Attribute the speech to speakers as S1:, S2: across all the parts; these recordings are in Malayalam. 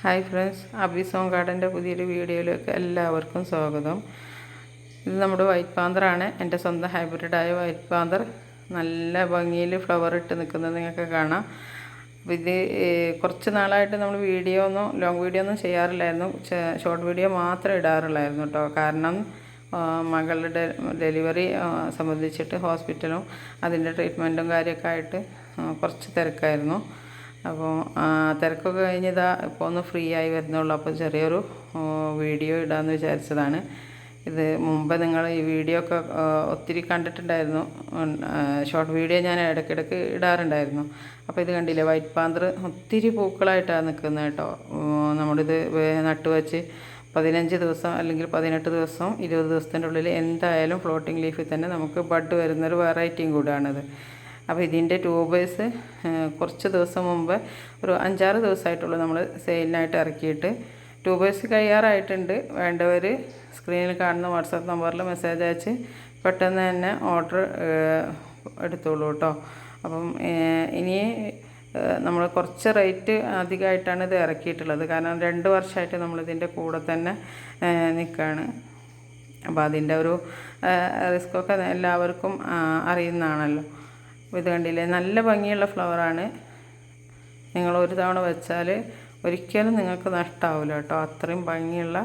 S1: ഹായ് ഫ്രണ്ട്സ്, അബീസ് ഹോം ഗാർഡൻ്റെ പുതിയൊരു വീഡിയോയിലേക്ക് എല്ലാവർക്കും സ്വാഗതം. ഇത് നമ്മുടെ വൈറ്റ് പാന്തറാണ്. എൻ്റെ സ്വന്തം ഹൈബ്രിഡായ വൈറ്റ് പാന്തർ നല്ല ഭംഗിയിൽ ഫ്ലവർ ഇട്ട് നിൽക്കുന്നത് നിങ്ങൾക്ക് കാണാം. അപ്പോൾ ഇത് കുറച്ച് നാളായിട്ട് നമ്മൾ ലോങ് വീഡിയോ ഒന്നും ചെയ്യാറില്ലായിരുന്നു. ഷോർട്ട് വീഡിയോ മാത്രമേ ഇടാറുള്ളായിരുന്നു കേട്ടോ. കാരണം മകളുടെ ഡെലിവറി സംബന്ധിച്ചിട്ട് ഹോസ്പിറ്റലും അതിൻ്റെ ട്രീറ്റ്മെൻറ്റും കാര്യമൊക്കെ ആയിട്ട് കുറച്ച് തിരക്കായിരുന്നു. അപ്പോൾ തിരക്കൊക്കെ കഴിഞ്ഞതാ ഇപ്പോൾ ഒന്ന് ഫ്രീ ആയി വരുന്നുള്ളൂ. അപ്പോൾ ചെറിയൊരു വീഡിയോ ഇടാമെന്ന് വിചാരിച്ചതാണ്. ഇത് മുമ്പ് നിങ്ങൾ ഈ വീഡിയോ ഒക്കെ ഒത്തിരി കണ്ടിട്ടുണ്ടായിരുന്നു. ഷോർട്ട് വീഡിയോ ഞാൻ ഇടയ്ക്കിടയ്ക്ക് ഇടാറുണ്ടായിരുന്നു. അപ്പോൾ ഇത് കണ്ടില്ലേ, വൈറ്റ് പാന്തർ ഒത്തിരി പൂക്കളായിട്ടാണ് നിൽക്കുന്നത് കേട്ടോ. നമ്മളിത് നട്ടുവച്ച് 15 ദിവസം അല്ലെങ്കിൽ 18 ദിവസം 20 ദിവസത്തിൻ്റെ ഉള്ളിൽ എന്തായാലും ഫ്ലോട്ടിംഗ് ലീഫിൽ തന്നെ നമുക്ക് ബഡ് വരുന്നൊരു വെറൈറ്റിയും കൂടാണിത്. അപ്പോൾ ഇതിൻ്റെ ട്യൂബേഴ്സ് കുറച്ച് ദിവസം മുമ്പ് ഒരു 5-6 ദിവസമായിട്ടുള്ളൂ നമ്മൾ സെയിലിനായിട്ട് ഇറക്കിയിട്ട്. ട്യൂബേഴ്സ് കഴിയാറായിട്ടുണ്ട്. വേണ്ടവർ സ്ക്രീനിൽ കാണുന്ന വാട്സാപ്പ് നമ്പറിൽ മെസ്സേജ് അയച്ച് പെട്ടെന്ന് തന്നെ ഓർഡർ എടുത്തോളൂ കേട്ടോ. അപ്പം ഇനി നമ്മൾ കുറച്ച് റേറ്റ് അധികമായിട്ടാണ് ഇത് ഇറക്കിയിട്ടുള്ളത്. കാരണം 2 വർഷമായിട്ട് നമ്മളിതിൻ്റെ കൂടെ തന്നെ നിൽക്കുകയാണ്. അപ്പോൾ അതിൻ്റെ ഒരു റിസ്ക്കൊക്കെ എല്ലാവർക്കും അറിയുന്നതാണല്ലോ. ഇത് കണ്ടില്ലേ, നല്ല ഭംഗിയുള്ള ഫ്ലവറാണ്. നിങ്ങൾ ഒരു തവണ വെച്ചാൽ ഒരിക്കലും നിങ്ങൾക്ക് നഷ്ടമാവില്ല കേട്ടോ. അത്രയും ഭംഗിയുള്ള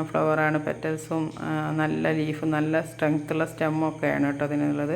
S1: ഫ്ലവറാണ്. പെറ്റൽസും നല്ല ലീഫും നല്ല സ്ട്രെങ്ത്തുള്ള സ്റ്റെമ്മൊക്കെയാണ് കേട്ടോ അതിനുള്ളത്.